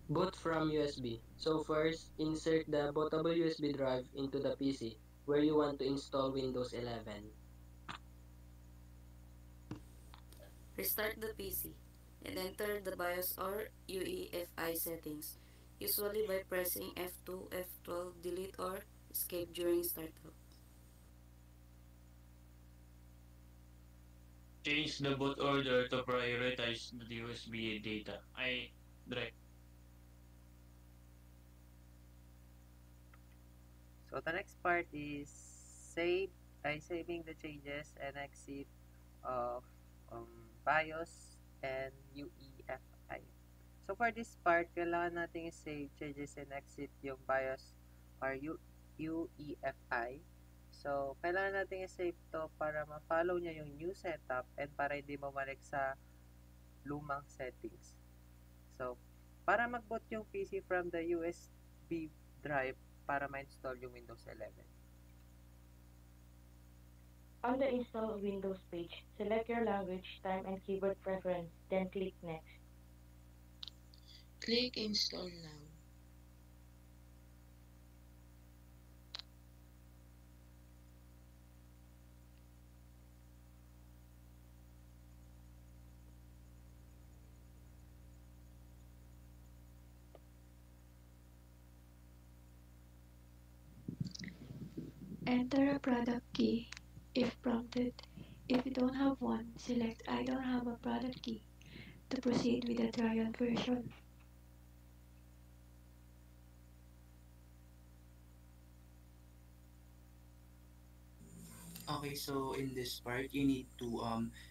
Boot from USB. So first, insert the bootable USB drive into the PC where you want to install Windows 11. Restart the PC and enter the BIOS or UEFI settings, usually by pressing F2, F12, delete or escape during startup. Change the boot order to prioritize the USB data. I direct. So the next part is saving the changes and exit of BIOS and UEFI. So for this part, kailangan natin i-save changes and exit yung BIOS or UEFI. So, kailangan natin i-save to para ma-follow niya yung new setup and para hindi bumalik sa lumang settings. So, para mag-boot yung PC from the USB drive para ma-install yung Windows 11. On the Install Windows page, select your language, time, and keyboard preference, then click Next. Click Install Now. Enter a product key if prompted. If you don't have one, select I don't have a product key to proceed with the trial version. Okay, so in this part, you need to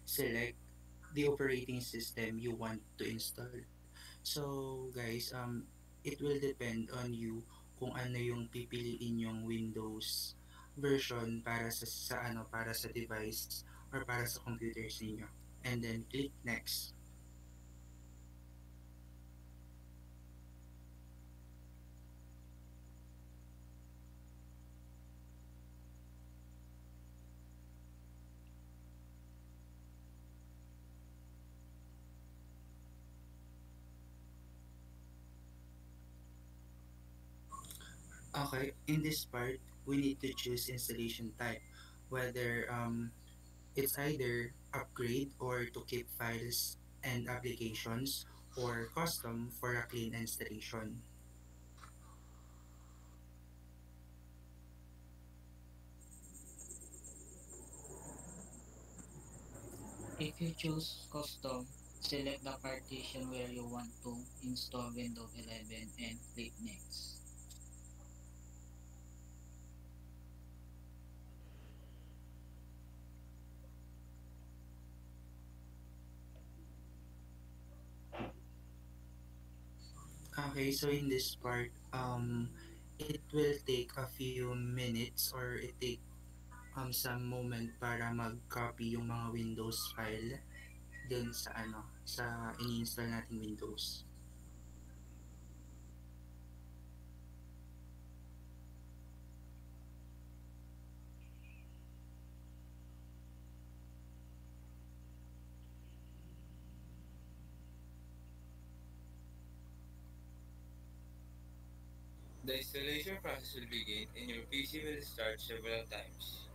select the operating system you want to install. So guys, it will depend on you kung ano yung pipiliin yung Windows version para para sa device or para sa computers ninyo. And then click next. Okay, in this part, we need to choose installation type, whether it's either upgrade or to keep files and applications or custom for a clean installation. If you choose custom, select the partition where you want to install Windows 11 and click Next. Okay, so in this part, it will take a few minutes or it take some moment para mag-copy yung mga Windows file dun sa sa ini-install nating Windows. The installation process will begin and your PC will start several times.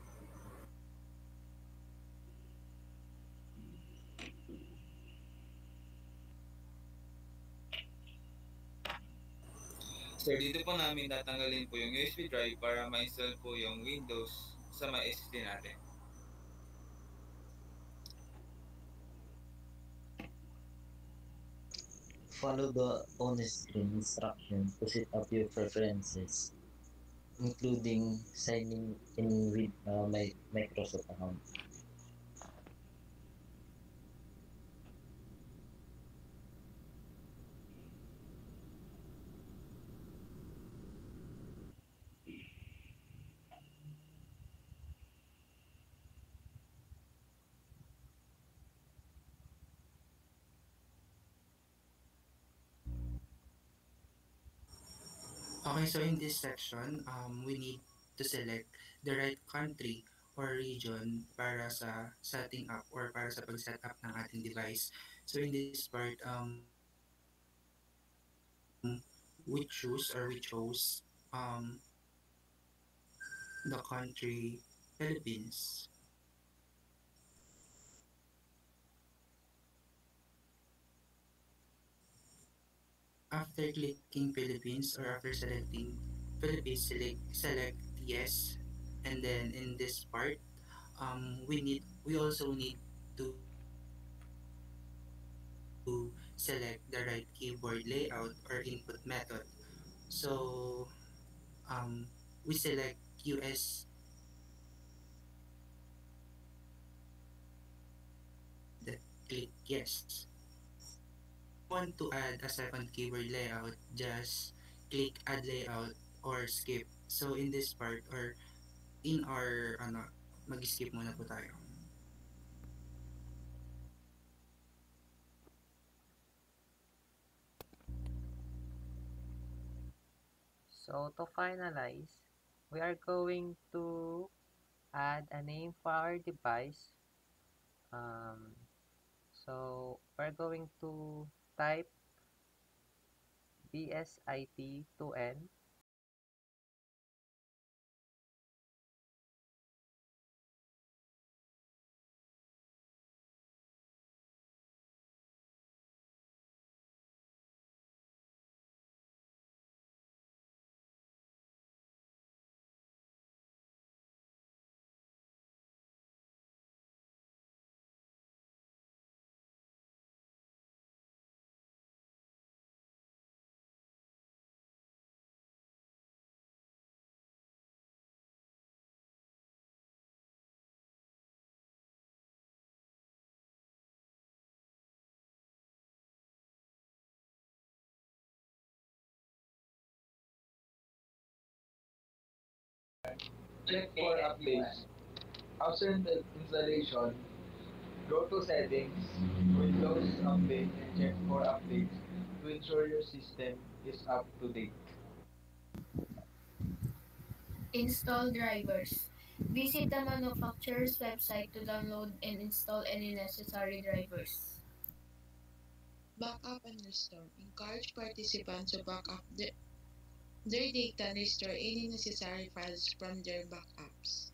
So dito po namin tatanggalin po yung USB drive para ma-install po yung Windows sa mga SSD natin. Follow the on-screen instructions to set up your preferences, including signing in with my Microsoft account. Okay, so in this section, we need to select the right country or region para sa setting up or para sa pag-set up ng ating device. So in this part, we chose the country Philippines. After clicking Philippines or after selecting Philippines, select yes, and then in this part, we also need to select the right keyboard layout or input method. So we select US and click yes. If you want to add a second keyboard layout, just click add layout or skip. So in this part or in our mag-skip muna po tayo. So to finalize, we are going to add a name for our device. So we're going to type BSIT2N. Check for updates. After the installation, go to Settings, Windows Update, and check for updates to ensure your system is up to date. Install drivers. Visit the manufacturer's website to download and install any necessary drivers. Backup and restore. Encourage participants to back up their data and restore any necessary files from their backups.